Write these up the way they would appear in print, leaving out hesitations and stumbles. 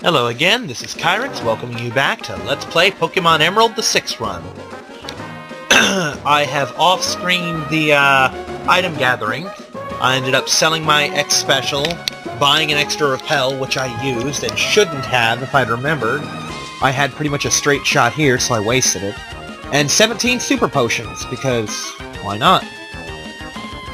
Hello again, this is Kyrix, welcoming you back to Let's Play Pokemon Emerald the 6th run. I have off-screened the item gathering. I ended up selling my X Special, buying an extra repel, which I used and shouldn't have if I'd remembered. I had pretty much a straight shot here, so I wasted it. And 17 Super Potions, because why not?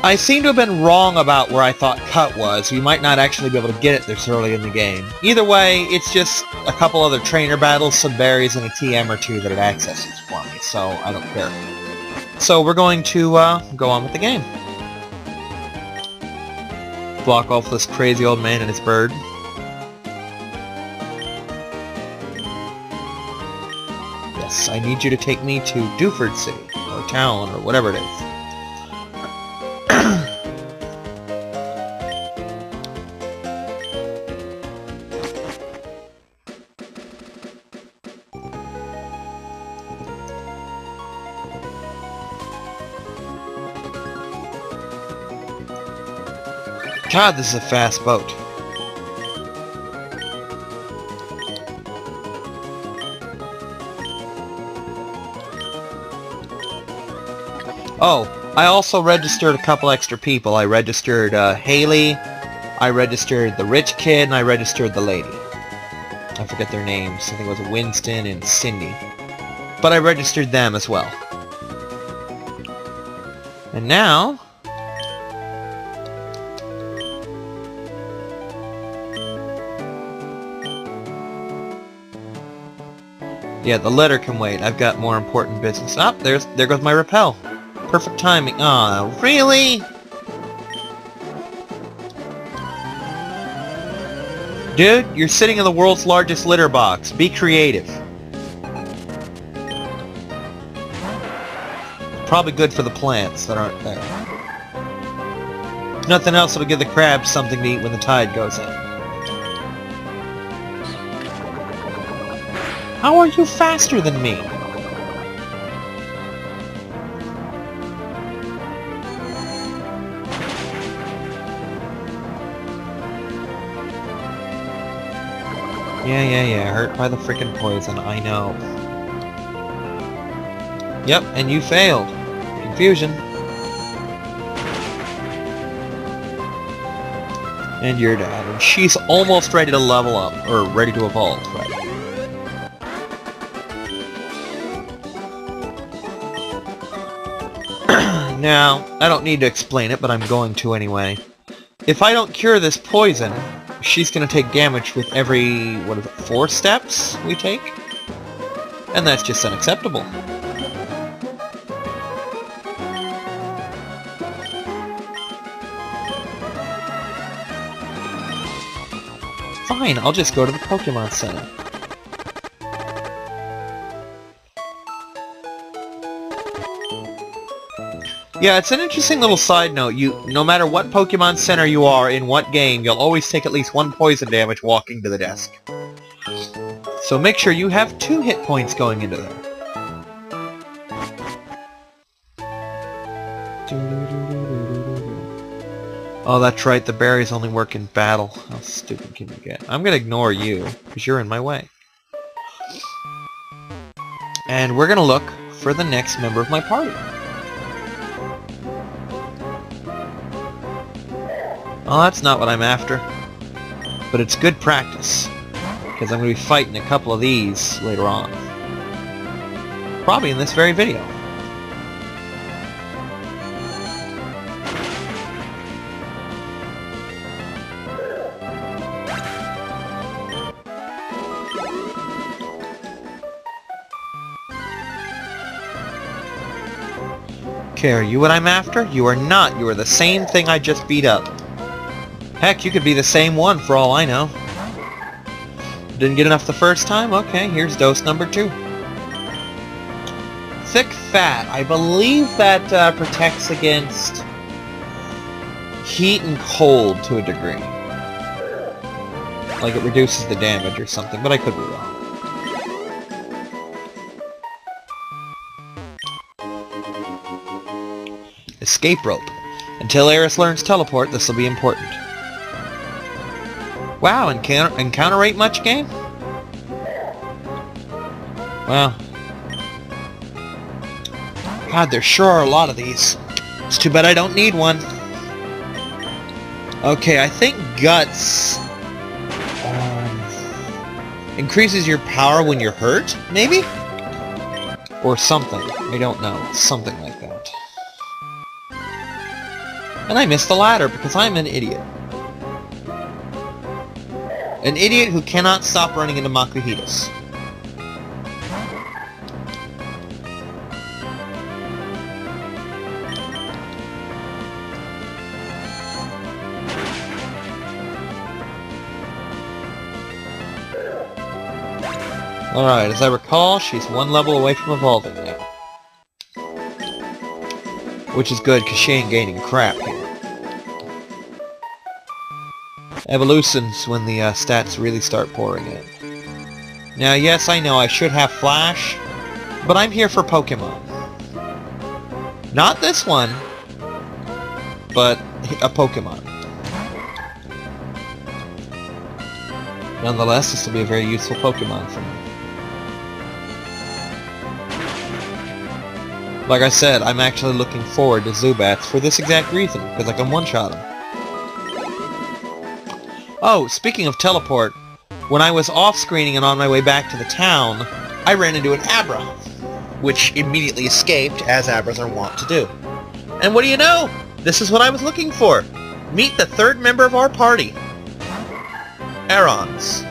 I seem to have been wrong about where I thought Cut was. We might not actually be able to get it this early in the game. Either way, it's just a couple other trainer battles, some berries, and a TM or two that it accesses for me, so I don't care. So we're going to go on with the game. Block off this crazy old man and his bird. Yes, I need you to take me to Dewford City, or town, or whatever it is. God, this is a fast boat. Oh, I also registered a couple extra people. I registered Haley, I registered the rich kid, and I registered the lady. I forget their names. I think it was Winston and Cindy. But I registered them as well. And now... yeah, the letter can wait. I've got more important business. Ah, there goes my repel. Perfect timing. Aw, really? Dude, you're sitting in the world's largest litter box. Be creative. Probably good for the plants that aren't there. Nothing else that'll give the crabs something to eat when the tide goes in. How are you faster than me? Yeah, hurt by the frickin' poison, I know. Yep, and you failed. Confusion. And you're dead, and she's almost ready to level up, or ready to evolve, right? Now, I don't need to explain it, but I'm going to anyway. If I don't cure this poison, she's going to take damage with every, 4 steps we take? And that's just unacceptable. Fine, I'll just go to the Pokemon Center. Yeah, it's an interesting little side note. No matter what Pokemon Center you are, in what game, you'll always take at least 1 poison damage walking to the desk. So make sure you have 2 hit points going into there. Oh, that's right, the berries only work in battle. How stupid can you get? I'm gonna ignore you, because you're in my way. And we're gonna look for the next member of my party. Well, that's not what I'm after. But it's good practice, because I'm going to be fighting a couple of these later on. Probably in this very video. Okay, are you what I'm after? You are not. You are the same thing I just beat up. Heck, you could be the same one for all I know. Didn't get enough the first time? Okay, here's dose number 2. Thick Fat. I believe that protects against heat and cold to a degree. Like it reduces the damage or something, but I could be wrong. Escape rope. Until Eris learns teleport, this will be important. Wow, encounter rate much, game? Well, God, there sure are a lot of these. It's too bad I don't need one. Okay, I think Guts increases your power when you're hurt, maybe? Or something. I don't know. Something like that. And I missed the ladder because I'm an idiot. An idiot who cannot stop running into Makuhitas. Alright, as I recall, she's one level away from evolving now. Which is good, because she ain't gaining crap here. Evolution's when the stats really start pouring in. Now, yes, I know I should have Flash, but I'm here for Pokemon. Not this one, but a Pokemon. Nonetheless, this will be a very useful Pokemon for me. Like I said, I'm actually looking forward to Zubats for this exact reason, because I can one-shot him. Oh, speaking of teleport, when I was off-screening and on my way back to the town, I ran into an Abra, which immediately escaped, as Abras are wont to do. And what do you know? This is what I was looking for. Meet the third member of our party. Arons.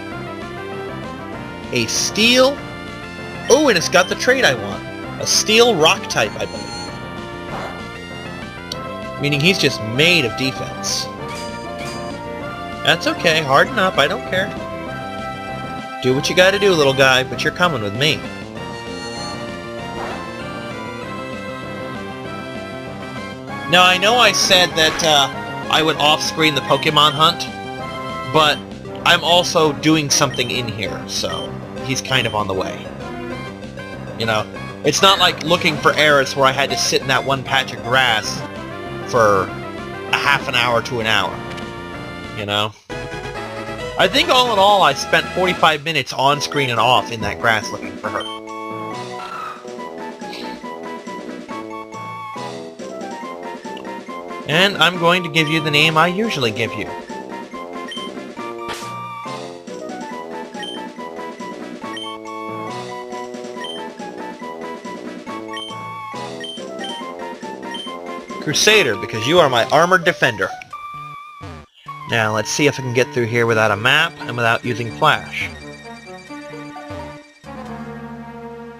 A steel... Oh, and it's got the trait I want. A steel rock type, I believe. Meaning he's just made of defense. That's okay, harden up, I don't care. Do what you gotta do, little guy, but you're coming with me. Now, I know I said that I would off-screen the Pokemon hunt, but I'm also doing something in here, so he's kind of on the way. You know, it's not like looking for Eris where I had to sit in that one patch of grass for a half an hour to an hour. You know? I think all in all I spent 45 minutes on screen and off in that grass looking for her. And I'm going to give you the name I usually give you. Crusader, because you are my armored defender. Now, let's see if I can get through here without a map and without using Flash.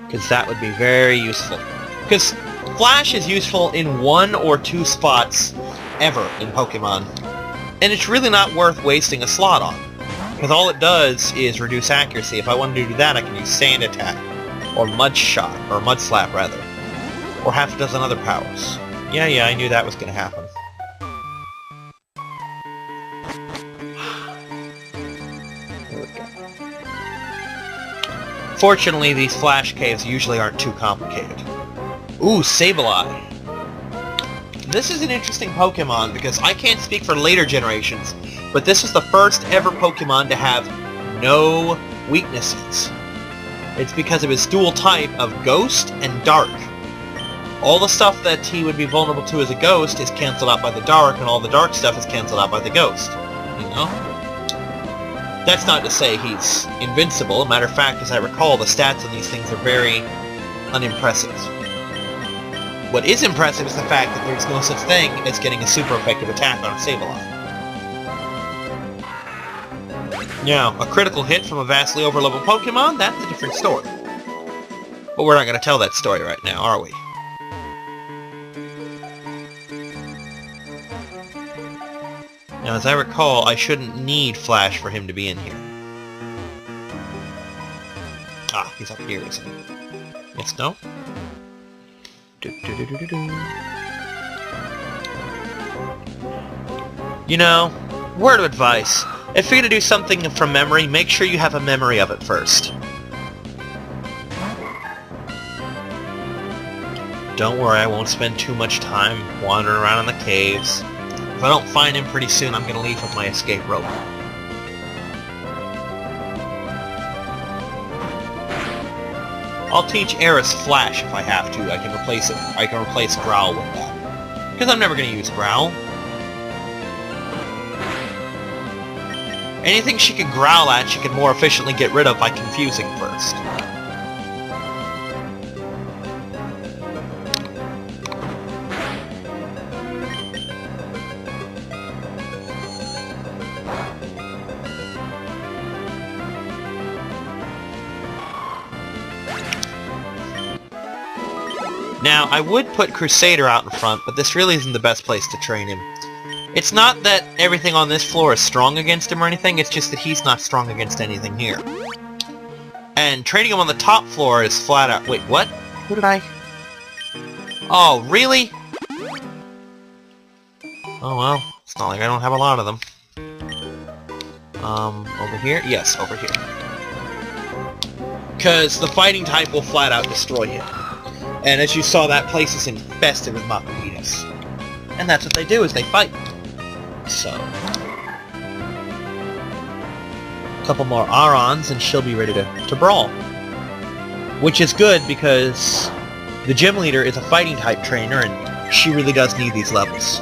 Because that would be very useful. Because Flash is useful in 1 or 2 spots ever in Pokemon. And it's really not worth wasting a slot on. Because all it does is reduce accuracy. If I wanted to do that, I can use Sand Attack. Or Mud Shot. Or Mud Slap, rather. Or half a dozen other powers. Yeah, I knew that was going to happen. There we go. Fortunately, these Flash Caves usually aren't too complicated. Ooh, Sableye. This is an interesting Pokemon because I can't speak for later generations, but this was the first ever Pokemon to have no weaknesses. It's because of his dual type of Ghost and Dark. All the stuff that he would be vulnerable to as a Ghost is cancelled out by the Dark, and all the Dark stuff is cancelled out by the Ghost. You know? That's not to say he's invincible. Matter of fact, as I recall, the stats on these things are very unimpressive. What is impressive is the fact that there's no such thing as getting a super effective attack on a Sableye. Now, a critical hit from a vastly overleveled Pokemon, that's a different story. But we're not going to tell that story right now, are we? Now, as I recall, I shouldn't need Flash for him to be in here. Ah, he's up here, isn't he? Yes, no? You know, word of advice. If you're going to do something from memory, make sure you have a memory of it first. Don't worry, I won't spend too much time wandering around in the caves. If I don't find him pretty soon, I'm going to leave with my escape rope. I'll teach Eris Flash if I have to. I can replace it. I can replace Growl with that. Because I'm never going to use Growl. Anything she can growl at, she can more efficiently get rid of by confusing first. Now, I would put Crusader out in front, but this really isn't the best place to train him. It's not that everything on this floor is strong against him or anything, it's just that he's not strong against anything here. And training him on the top floor is flat out... Wait, what? Who did I... Oh, really? Oh well, it's not like I don't have a lot of them. Over here? Yes, over here. Because the fighting type will flat out destroy him. And as you saw, that place is infested with Makuhitas. And that's what they do, is they fight. So... a couple more Arons and she'll be ready to brawl. Which is good because the gym leader is a fighting type trainer and she really does need these levels.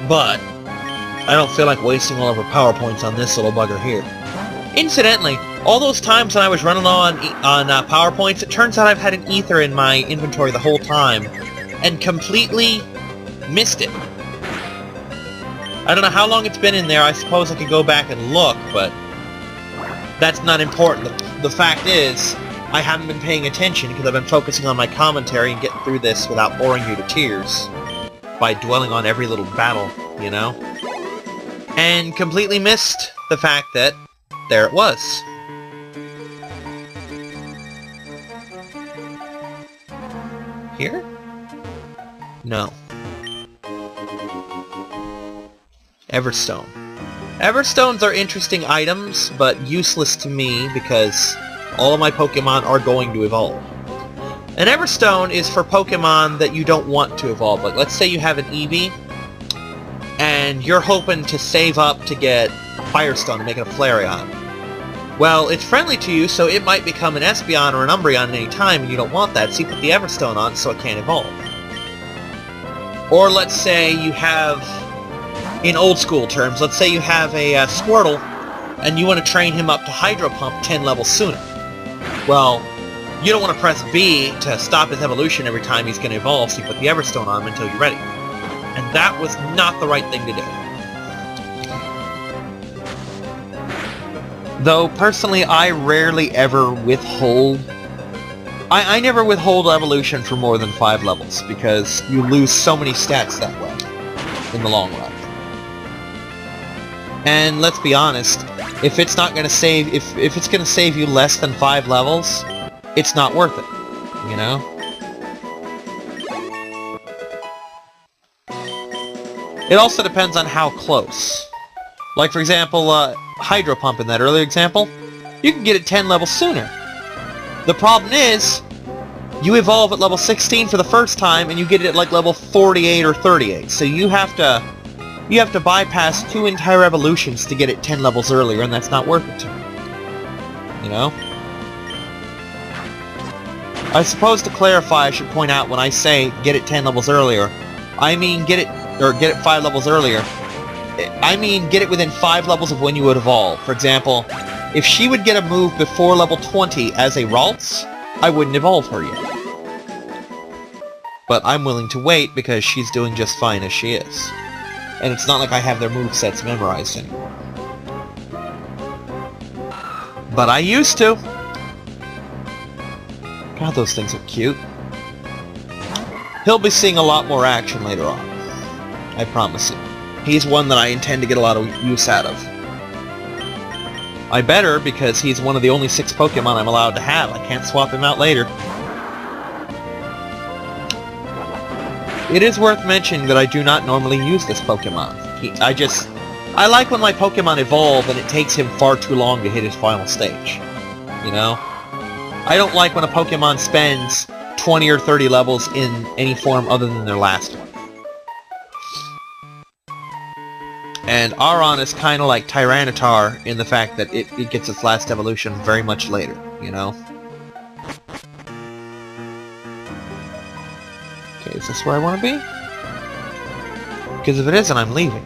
But I don't feel like wasting all of her power points on this little bugger here. Incidentally, all those times when I was running low on power points, it turns out I've had an ether in my inventory the whole time, and completely missed it. I don't know how long it's been in there. I suppose I could go back and look, but that's not important. The fact is, I haven't been paying attention because I've been focusing on my commentary and getting through this without boring you to tears by dwelling on every little battle, you know? And completely missed the fact that there it was. Here? No. Everstone. Everstones are interesting items, but useless to me because all of my Pokemon are going to evolve. An Everstone is for Pokemon that you don't want to evolve. Like, let's say you have an Eevee, and you're hoping to save up to get Firestone to make it a Flareon. Well, it's friendly to you, so it might become an Espeon or an Umbreon at any time, and you don't want that, so you put the Everstone on so it can't evolve. Or let's say you have, in old school terms, let's say you have a Squirtle, and you want to train him up to Hydro Pump 10 levels sooner. Well, you don't want to press B to stop his evolution every time he's going to evolve, so you put the Everstone on him until you're ready. And that was not the right thing to do. Though, personally, I rarely ever withhold... I never withhold evolution for more than 5 levels, because you lose so many stats that way, in the long run. And let's be honest, if it's not going to save... If it's going to save you less than 5 levels... it's not worth it, you know? It also depends on how close. Like, for example, Hydro Pump in that earlier example, you can get it 10 levels sooner. The problem is, you evolve at level 16 for the first time, and you get it at like level 48 or 38. So you have to bypass 2 entire evolutions to get it 10 levels earlier, and that's not worth it to me. You know? I suppose to clarify, I should point out when I say get it 10 levels earlier, I mean get it 5 levels earlier. I mean get it within 5 levels of when you would evolve. For example, if she would get a move before level 20 as a Ralts, I wouldn't evolve her yet. But I'm willing to wait because she's doing just fine as she is. And it's not like I have their movesets memorized anymore. But I used to. God, those things are cute. He'll be seeing a lot more action later on. I promise you. He's one that I intend to get a lot of use out of. I better, because he's one of the only 6 Pokemon I'm allowed to have. I can't swap him out later. It is worth mentioning that I do not normally use this Pokemon. I like when my Pokemon evolve and it takes him far too long to hit his final stage. You know? I don't like when a Pokemon spends 20 or 30 levels in any form other than their last one. And Aron is kind of like Tyranitar in the fact that it gets its last evolution very much later, you know? Okay, is this where I want to be? Because if it isn't, I'm leaving.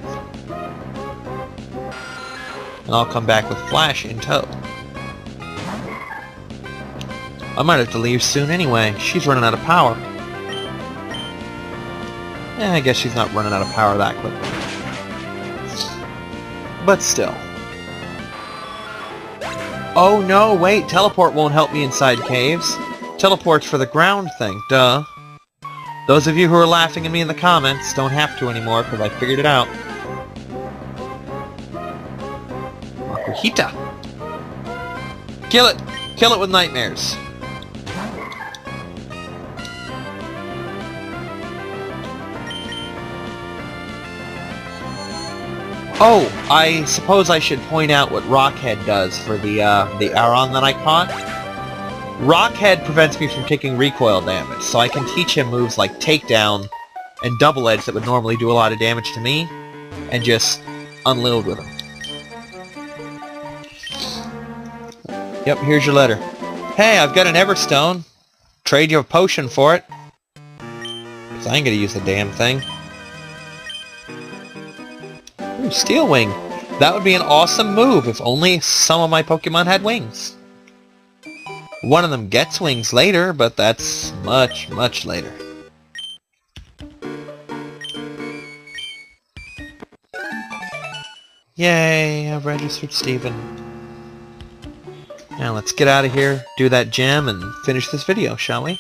And I'll come back with Flash in tow. I might have to leave soon anyway. She's running out of power. I guess she's not running out of power that quickly. But still. Oh no, wait, teleport won't help me inside caves. Teleport's for the ground thing, duh. Those of you who are laughing at me in the comments don't have to anymore, because I figured it out. Makuhita! Kill it! Kill it with nightmares! Oh, I suppose I should point out what Rockhead does for the Aron that I caught. Rockhead prevents me from taking recoil damage, so I can teach him moves like Takedown and Double Edge that would normally do a lot of damage to me, and just unload with him. Yep, here's your letter. Hey, I've got an Everstone. Trade you a potion for it. 'Cause I ain't gonna use the damn thing. Ooh, Steel Wing. That would be an awesome move if only some of my Pokemon had wings. One of them gets wings later, but that's much, much later. Yay, I've registered Steven. Now let's get out of here, do that gem, and finish this video, shall we?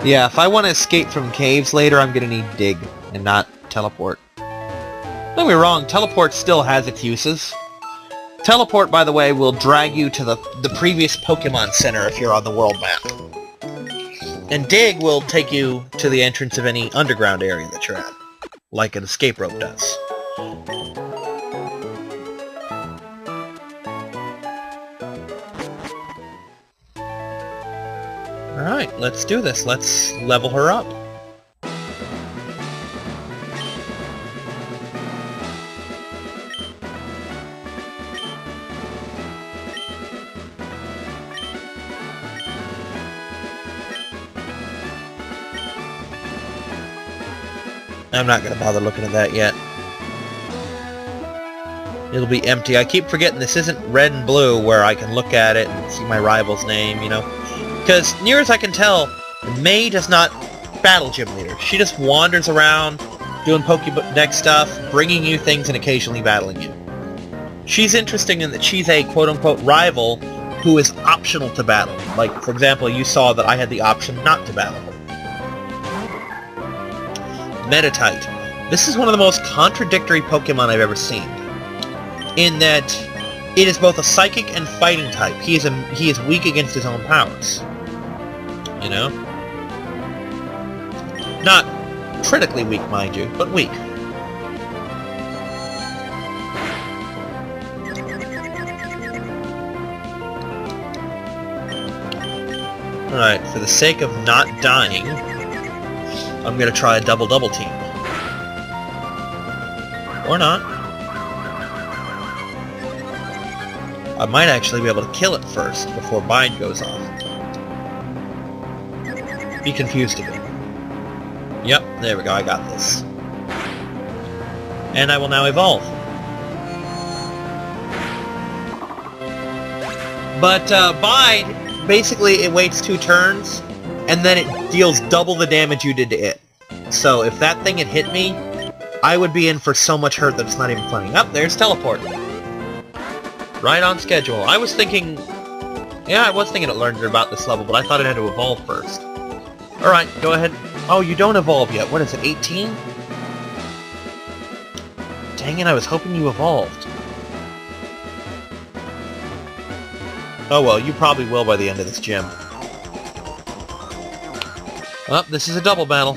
Yeah, if I want to escape from caves later, I'm gonna need Dig, and not Teleport. Don't get me wrong, Teleport still has its uses. Teleport, by the way, will drag you to the previous Pokemon Center if you're on the world map. And Dig will take you to the entrance of any underground area that you're at, like an escape rope does. Alright, let's do this. Let's level her up. I'm not going to bother looking at that yet. It'll be empty. I keep forgetting this isn't red and blue where I can look at it and see my rival's name, you know. Because, near as I can tell, May does not battle gym leader. She just wanders around, doing Pokédex stuff, bringing you things and occasionally battling you. She's interesting in that she's a quote-unquote rival who is optional to battle. Like, for example, you saw that I had the option not to battle. Metatite. This is one of the most contradictory Pokemon I've ever seen. In that it is both a psychic and fighting type. He is weak against his own powers. You know? Not critically weak, mind you, but weak. Alright, for the sake of not dying, I'm gonna try a double team. Or not. I might actually be able to kill it first, before Bind goes off. Be confused a bit. Yep, there we go, I got this. And I will now evolve. But, Bind, basically it waits 2 turns, and then it deals double the damage you did to it. So if that thing had hit me, I would be in for so much hurt that it's not even funny. Up there's Teleport. Right on schedule. I was thinking... Yeah, I was thinking it learned about this level, but I thought it had to evolve first. Alright, go ahead. Oh, you don't evolve yet. What is it, 18? Dang it, I was hoping you evolved. Oh well, you probably will by the end of this gym. Oh, this is a double battle.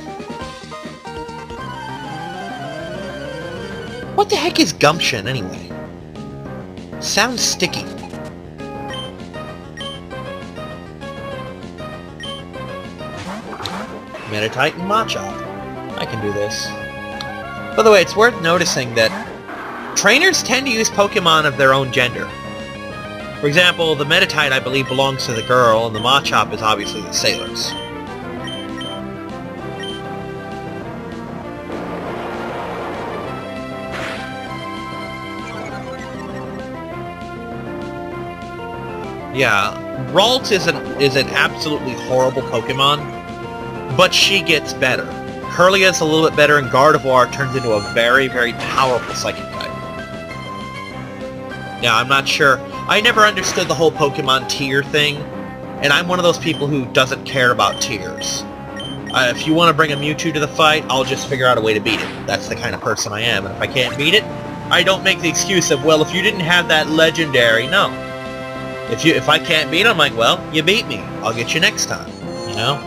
What the heck is gumption, anyway? Sounds sticky. Meditite and Machop. I can do this. By the way, it's worth noticing that trainers tend to use Pokemon of their own gender. For example, the Meditite, I believe, belongs to the girl, and the Machop is obviously the sailor's. Yeah, Ralt is an absolutely horrible Pokemon, but she gets better. Kirlia's a little bit better, and Gardevoir turns into a very, very powerful Psychic type. Yeah, I'm not sure. I never understood the whole Pokemon tier thing, and I'm one of those people who doesn't care about tiers. If you want to bring a Mewtwo to the fight, I'll just figure out a way to beat it. That's the kind of person I am, and if I can't beat it, I don't make the excuse of, well, if you didn't have that legendary, no. If I can't beat him, I'm like, well, you beat me. I'll get you next time, you know?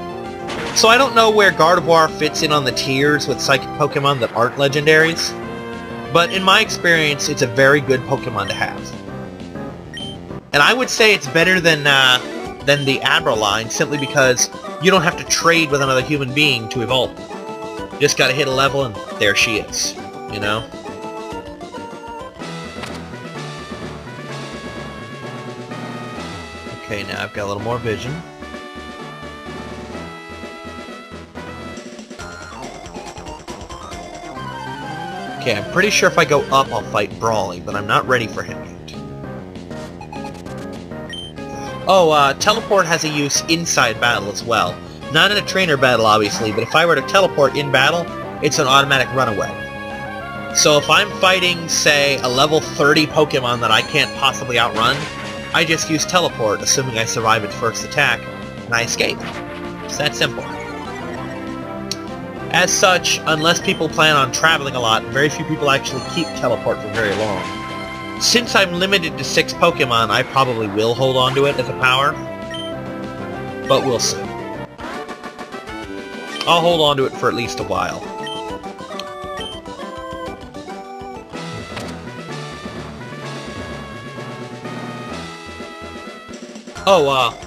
So I don't know where Gardevoir fits in on the tiers with Psychic Pokemon that aren't legendaries, but in my experience, it's a very good Pokemon to have. And I would say it's better than the Abra line, simply because you don't have to trade with another human being to evolve. You just gotta hit a level and there she is, you know? Okay, now I've got a little more vision. Okay, I'm pretty sure if I go up, I'll fight Brawly, but I'm not ready for him yet. Oh, Teleport has a use inside battle as well. Not in a trainer battle, obviously, but if I were to teleport in battle, it's an automatic runaway. So if I'm fighting, say, a level 30 Pokemon that I can't possibly outrun, I just use Teleport, assuming I survive its first attack, and I escape. It's that simple. As such, unless people plan on traveling a lot, very few people actually keep Teleport for very long. Since I'm limited to 6 Pokemon, I probably will hold on to it as a power, but we'll see. I'll hold on to it for at least a while. Oh,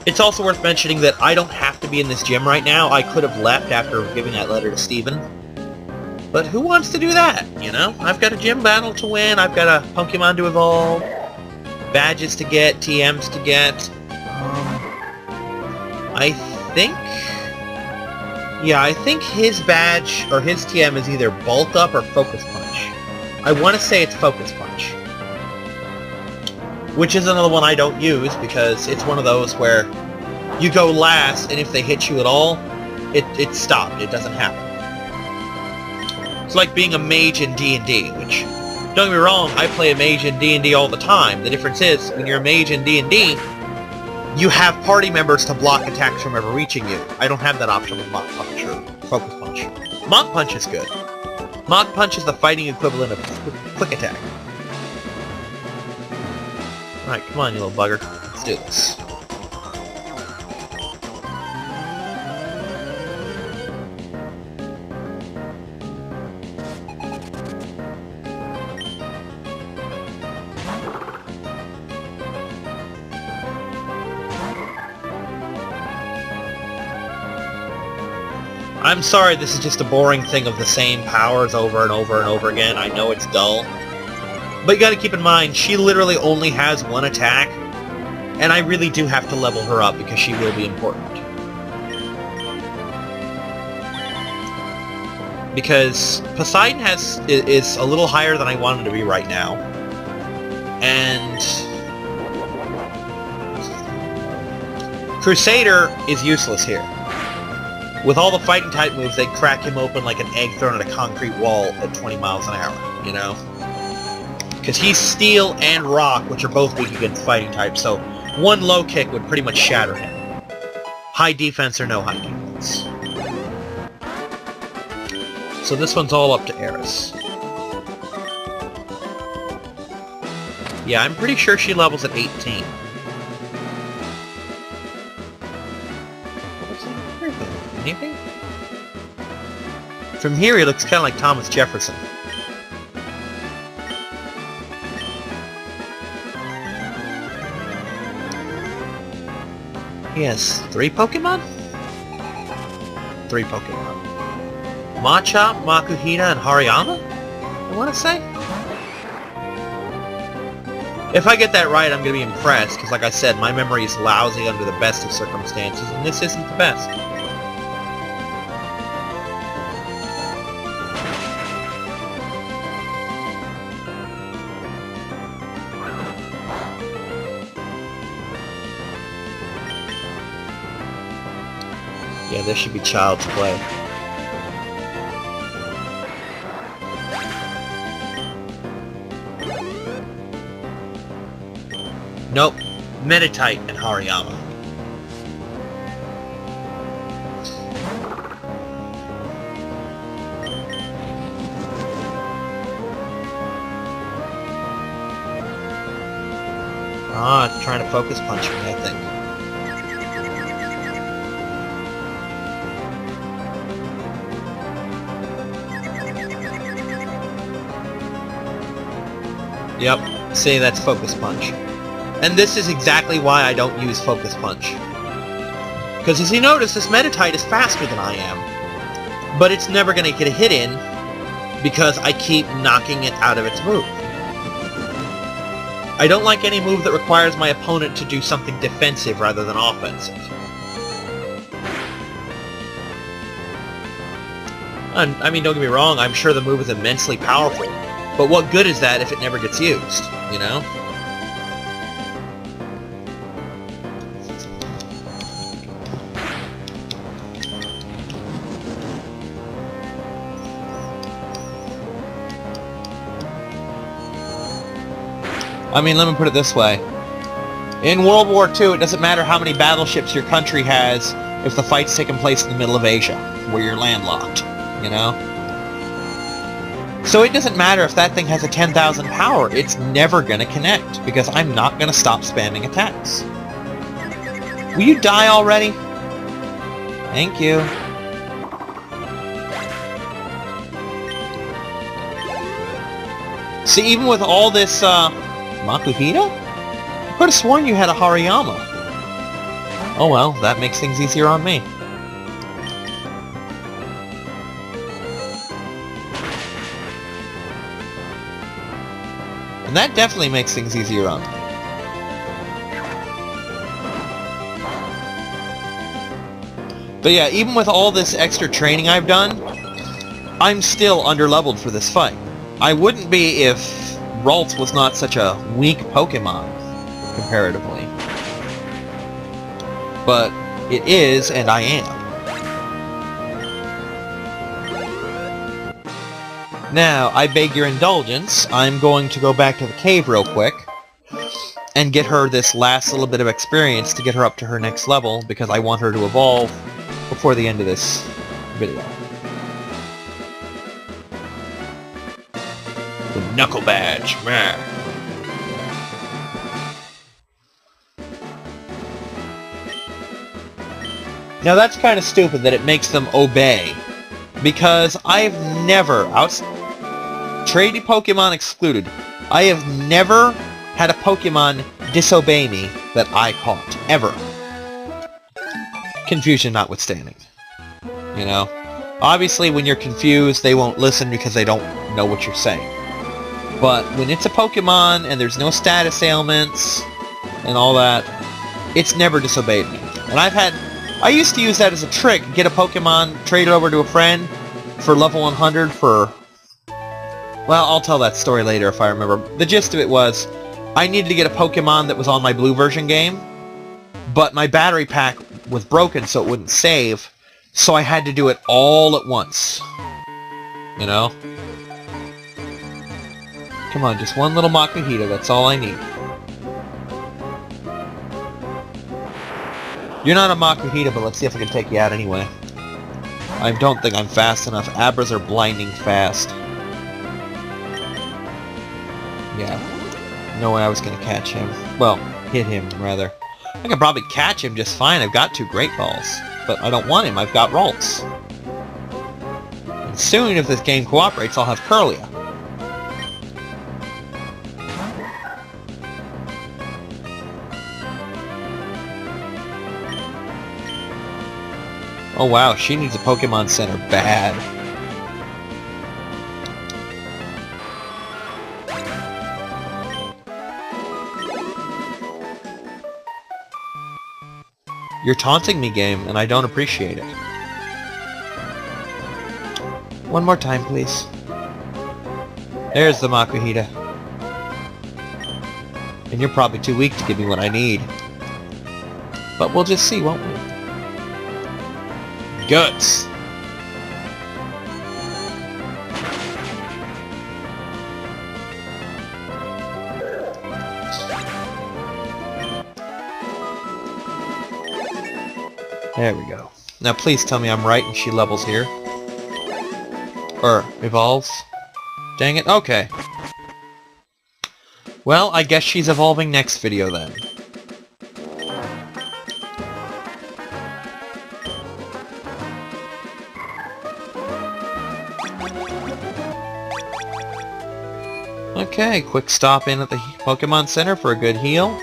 it's also worth mentioning that I don't have to be in this gym right now. I could have left after giving that letter to Steven. But who wants to do that, you know? I've got a gym battle to win, I've got a Pokemon to evolve, badges to get, TMs to get. I think his badge, or his TM is either Bulk Up or Focus Punch. I want to say it's Focus Punch. Which is another one I don't use, because it's one of those where you go last, and if they hit you at all, it's stopped. It doesn't happen. It's like being a mage in D&D, which, don't get me wrong, I play a mage in D&D all the time. The difference is, when you're a mage in D&D, you have party members to block attacks from ever reaching you. I don't have that option with Mach Punch or Focus Punch. Mach Punch is good. Mach Punch is the fighting equivalent of Quick Attack. Alright, come on, you little bugger. Let's do this. I'm sorry this is just a boring thing of the same powers over and over and over again. I know it's dull. But you gotta keep in mind, she literally only has one attack, and I really do have to level her up because she will be important. Because Poseidon is a little higher than I want him to be right now. And Crusader is useless here. With all the fighting type moves, they crack him open like an egg thrown at a concrete wall at 20 miles an hour, you know? Because he's Steel and Rock, which are both weak against fighting types, so one low kick would pretty much shatter him. High defense or no high defense. So this one's all up to Eris. Yeah, I'm pretty sure she levels at 18. Anything? From here, he looks kind of like Thomas Jefferson. He has 3 Pokemon? 3 Pokemon. Machop, Makuhita, and Hariyama? I want to say? If I get that right, I'm going to be impressed, because like I said, my memory is lousy under the best of circumstances, and this isn't the best. Yeah, this should be child's play. Nope. Meditite and Hariyama. Ah, it's trying to focus punch me, I think. Yep, see, that's Focus Punch. And this is exactly why I don't use Focus Punch. Because as you notice, this Meditite is faster than I am. But it's never going to get a hit in, because I keep knocking it out of its move. I don't like any move that requires my opponent to do something defensive rather than offensive. And, I mean, don't get me wrong, I'm sure the move is immensely powerful. But what good is that if it never gets used, you know? I mean, let me put it this way. In World War II, it doesn't matter how many battleships your country has if the fight's taking place in the middle of Asia, where you're landlocked, you know? So it doesn't matter if that thing has a 10,000 power, it's never gonna connect, because I'm not gonna stop spamming attacks. Will you die already? Thank you. See, even with all this, Makuhita? I could have sworn you had a Hariyama. Oh well, that makes things easier on me. And that definitely makes things easier on me. But yeah, even with all this extra training I've done, I'm still underleveled for this fight. I wouldn't be if Ralts was not such a weak Pokemon, comparatively. But it is, and I am. Now, I beg your indulgence, I'm going to go back to the cave real quick and get her this last little bit of experience to get her up to her next level, because I want her to evolve before the end of this video. The Knuckle Badge. Meh. Now that's kind of stupid that it makes them obey, because I've never, Trade Pokemon excluded, I have never had a Pokemon disobey me that I caught, ever. Confusion notwithstanding. You know? Obviously when you're confused they won't listen because they don't know what you're saying. But when it's a Pokemon and there's no status ailments and all that, it's never disobeyed me. And I used to use that as a trick, get a Pokemon, trade it over to a friend for level 100 for... Well, I'll tell that story later if I remember. The gist of it was, I needed to get a Pokemon that was on my blue version game, but my battery pack was broken so it wouldn't save, so I had to do it all at once. You know? Come on, just one little Makuhita, that's all I need. You're not a Makuhita, but let's see if I can take you out anyway. I don't think I'm fast enough. Abras are blinding fast. Yeah. No way I was going to catch him. Well, hit him, rather. I can probably catch him just fine. I've got 2 Great Balls. But I don't want him. I've got Ralts. And soon, if this game cooperates, I'll have Curlia. Oh wow, she needs a Pokemon Center bad. You're taunting me, game, and I don't appreciate it. One more time, please. There's the Makuhita. And you're probably too weak to give me what I need. But we'll just see, won't we? Guts! There we go. Now please tell me I'm right and she levels here. Or evolves. Dang it, okay. Well, I guess she's evolving next video then. Okay, quick stop in at the Pokemon Center for a good heal.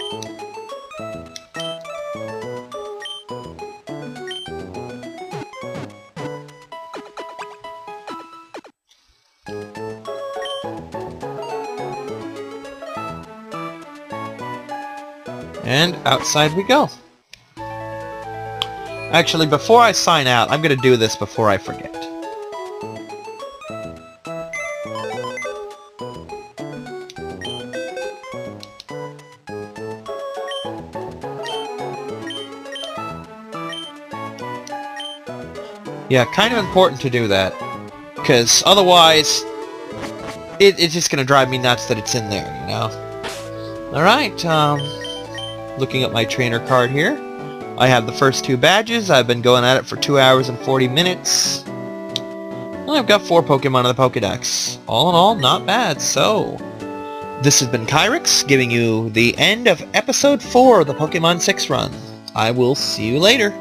And outside we go. Actually, before I sign out, I'm going to do this before I forget. Yeah, kind of important to do that. Because otherwise, it's just going to drive me nuts that it's in there, you know? Alright, looking at my trainer card here. I have the first 2 badges. I've been going at it for 2 hours and 40 minutes. And I've got 4 Pokemon in the Pokedex. All in all, not bad. So, this has been Kyrix, giving you the end of Episode 4 of the Pokemon 6 run. I will see you later.